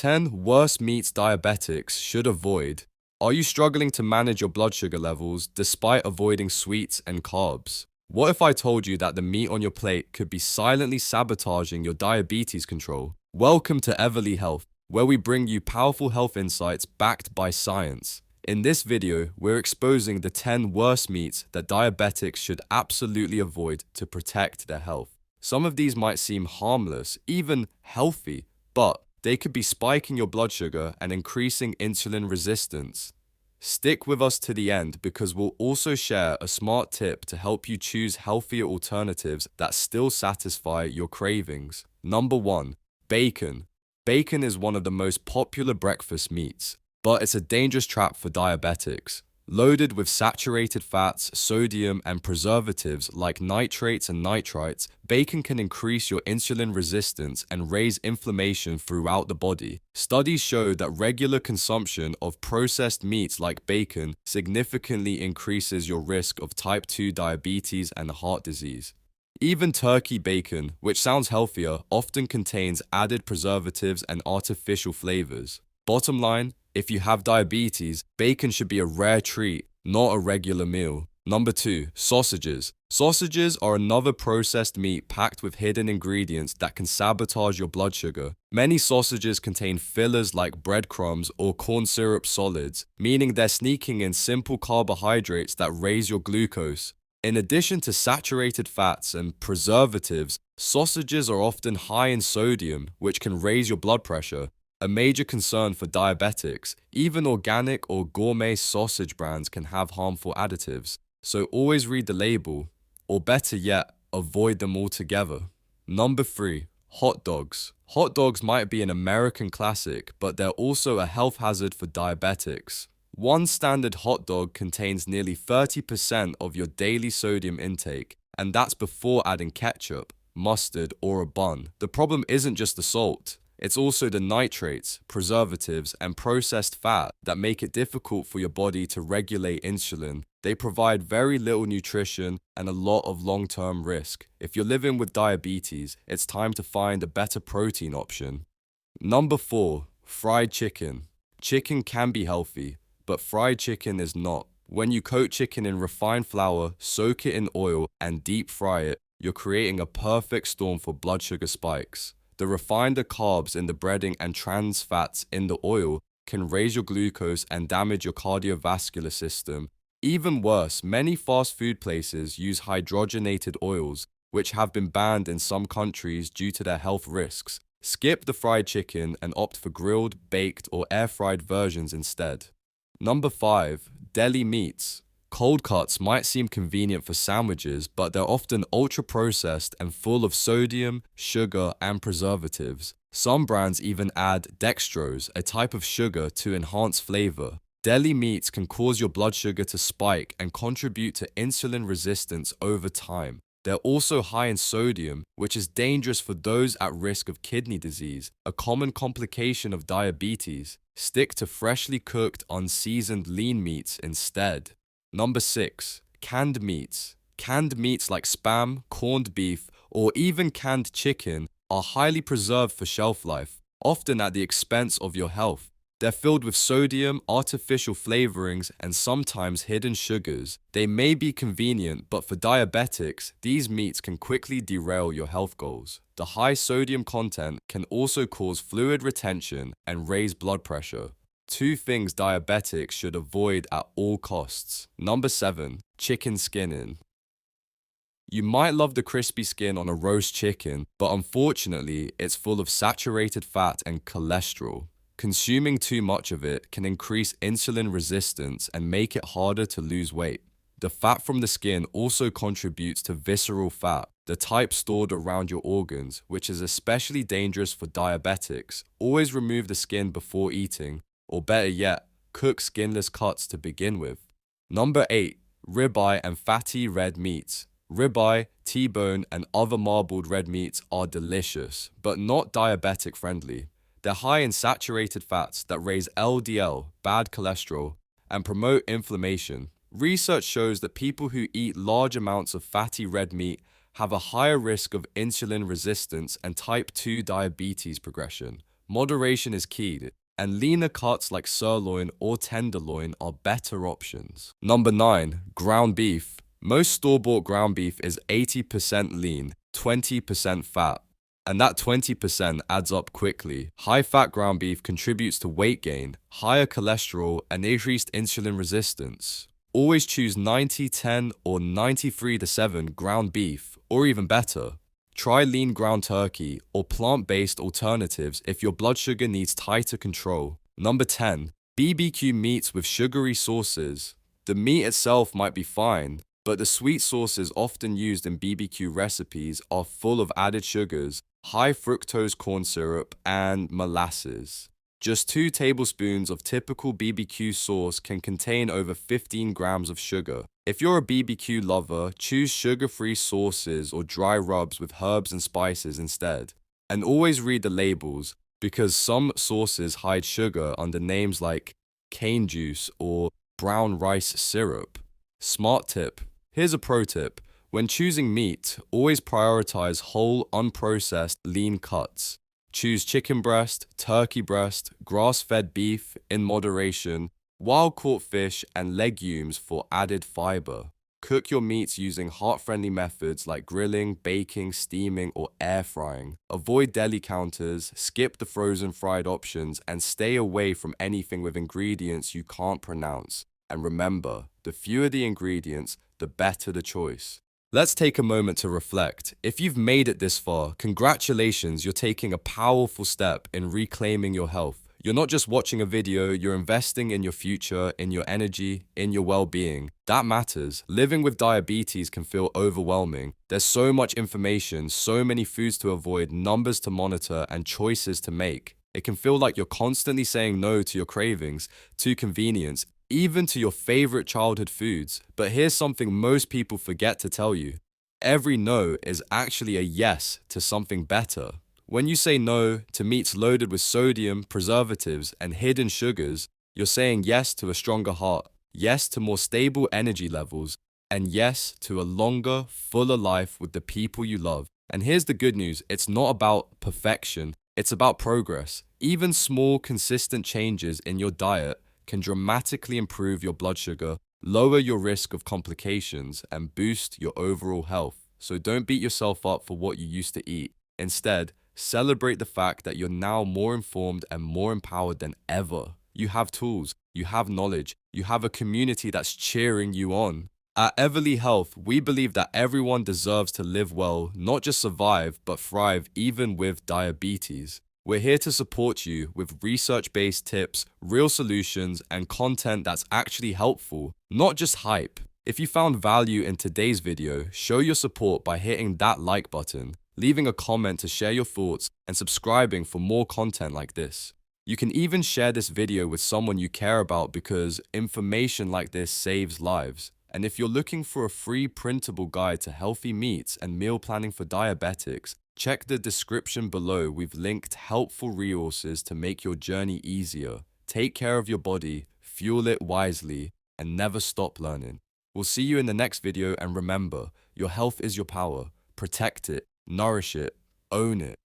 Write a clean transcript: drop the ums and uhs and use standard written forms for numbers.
10 worst meats diabetics should avoid. Are you struggling to manage your blood sugar levels despite avoiding sweets and carbs? What if I told you that the meat on your plate could be silently sabotaging your diabetes control? Welcome to Everly Health, where we bring you powerful health insights backed by science. In this video, we're exposing the 10 worst meats that diabetics should absolutely avoid to protect their health. Some of these might seem harmless, even healthy, but they could be spiking your blood sugar and increasing insulin resistance. Stick with us to the end because we'll also share a smart tip to help you choose healthier alternatives that still satisfy your cravings. Number 1. Bacon. Bacon is one of the most popular breakfast meats, but it's a dangerous trap for diabetics. Loaded with saturated fats, sodium, and preservatives like nitrates and nitrites, bacon can increase your insulin resistance and raise inflammation throughout the body. Studies show that regular consumption of processed meats like bacon significantly increases your risk of type 2 diabetes and heart disease. Even turkey bacon, which sounds healthier, often contains added preservatives and artificial flavors. Bottom line, if you have diabetes, bacon should be a rare treat, not a regular meal. Number 2. Sausages. Sausages are another processed meat packed with hidden ingredients that can sabotage your blood sugar. Many sausages contain fillers like breadcrumbs or corn syrup solids, meaning they're sneaking in simple carbohydrates that raise your glucose. In addition to saturated fats and preservatives, sausages are often high in sodium, which can raise your blood pressure. A major concern for diabetics, even organic or gourmet sausage brands can have harmful additives, so always read the label, or better yet, avoid them altogether. Number 3. Hot dogs. Hot dogs might be an American classic, but they're also a health hazard for diabetics. One standard hot dog contains nearly 30% of your daily sodium intake, and that's before adding ketchup, mustard, or a bun. The problem isn't just the salt. It's also the nitrates, preservatives, and processed fat that make it difficult for your body to regulate insulin. They provide very little nutrition and a lot of long-term risk. If you're living with diabetes, it's time to find a better protein option. Number 4. Fried chicken. Chicken can be healthy, but fried chicken is not. When you coat chicken in refined flour, soak it in oil, and deep fry it, you're creating a perfect storm for blood sugar spikes. The refined carbs in the breading and trans fats in the oil can raise your glucose and damage your cardiovascular system. Even worse, many fast food places use hydrogenated oils, which have been banned in some countries due to their health risks. Skip the fried chicken and opt for grilled, baked, or air-fried versions instead. Number 5. Deli meats. Cold cuts might seem convenient for sandwiches, but they're often ultra-processed and full of sodium, sugar, and preservatives. Some brands even add dextrose, a type of sugar, to enhance flavor. Deli meats can cause your blood sugar to spike and contribute to insulin resistance over time. They're also high in sodium, which is dangerous for those at risk of kidney disease, a common complication of diabetes. Stick to freshly cooked, unseasoned lean meats instead. Number 6. Canned meats. Canned meats like Spam, corned beef, or even canned chicken are highly preserved for shelf life, often at the expense of your health. They're filled with sodium, artificial flavorings, and sometimes hidden sugars. They may be convenient, but for diabetics, these meats can quickly derail your health goals. The high sodium content can also cause fluid retention and raise blood pressure. 2 things diabetics should avoid at all costs. Number 7. Chicken skinning. You might love the crispy skin on a roast chicken, but unfortunately, it's full of saturated fat and cholesterol. Consuming too much of it can increase insulin resistance and make it harder to lose weight. The fat from the skin also contributes to visceral fat, the type stored around your organs, which is especially dangerous for diabetics. Always remove the skin before eating, or better yet, cook skinless cuts to begin with. Number 8. Ribeye and fatty red meats. Ribeye, T-bone, and other marbled red meats are delicious, but not diabetic friendly. They're high in saturated fats that raise LDL, bad cholesterol, and promote inflammation. Research shows that people who eat large amounts of fatty red meat have a higher risk of insulin resistance and type 2 diabetes progression. Moderation is key, and leaner cuts like sirloin or tenderloin are better options. Number 9, ground beef. Most store-bought ground beef is 80% lean, 20% fat. And that 20% adds up quickly. High-fat ground beef contributes to weight gain, higher cholesterol, and increased insulin resistance. Always choose 90-10 or 93-7 ground beef, or even better. Try lean ground turkey or plant-based alternatives if your blood sugar needs tighter control. Number 10, BBQ meats with sugary sauces. The meat itself might be fine, but the sweet sauces often used in BBQ recipes are full of added sugars, high fructose corn syrup, and molasses. Just 2 tablespoons of typical BBQ sauce can contain over 15 grams of sugar. If you're a BBQ lover, choose sugar-free sauces or dry rubs with herbs and spices instead. And always read the labels, because some sauces hide sugar under names like cane juice or brown rice syrup. Smart tip. Here's a pro tip. When choosing meat, always prioritize whole, unprocessed, lean cuts. Choose chicken breast, turkey breast, grass-fed beef in moderation, wild-caught fish, and legumes for added fiber. Cook your meats using heart-friendly methods like grilling, baking, steaming, or air frying. Avoid deli counters, skip the frozen fried options, and stay away from anything with ingredients you can't pronounce. And remember, the fewer the ingredients, the better the choice. Let's take a moment to reflect. If you've made it this far, congratulations, you're taking a powerful step in reclaiming your health. You're not just watching a video, you're investing in your future, in your energy, in your well-being. That matters. Living with diabetes can feel overwhelming. There's so much information, so many foods to avoid, numbers to monitor, and choices to make. It can feel like you're constantly saying no to your cravings, to convenience, even to your favorite childhood foods. But here's something most people forget to tell you. Every no is actually a yes to something better. When you say no to meats loaded with sodium, preservatives, and hidden sugars, you're saying yes to a stronger heart, yes to more stable energy levels, and yes to a longer, fuller life with the people you love. And here's the good news, it's not about perfection, it's about progress. Even small, consistent changes in your diet can dramatically improve your blood sugar, lower your risk of complications, and boost your overall health. So don't beat yourself up for what you used to eat. Instead, celebrate the fact that you're now more informed and more empowered than ever. You have tools, you have knowledge, you have a community that's cheering you on. At Everly Health, we believe that everyone deserves to live well, not just survive, but thrive even with diabetes. We're here to support you with research-based tips, real solutions, and content that's actually helpful, not just hype. If you found value in today's video, show your support by hitting that like button, leaving a comment to share your thoughts, and subscribing for more content like this. You can even share this video with someone you care about because information like this saves lives. And if you're looking for a free printable guide to healthy meats and meal planning for diabetics, check the description below. We've linked helpful resources to make your journey easier. Take care of your body, fuel it wisely, and never stop learning. We'll see you in the next video, and remember, your health is your power. Protect it, nourish it, own it.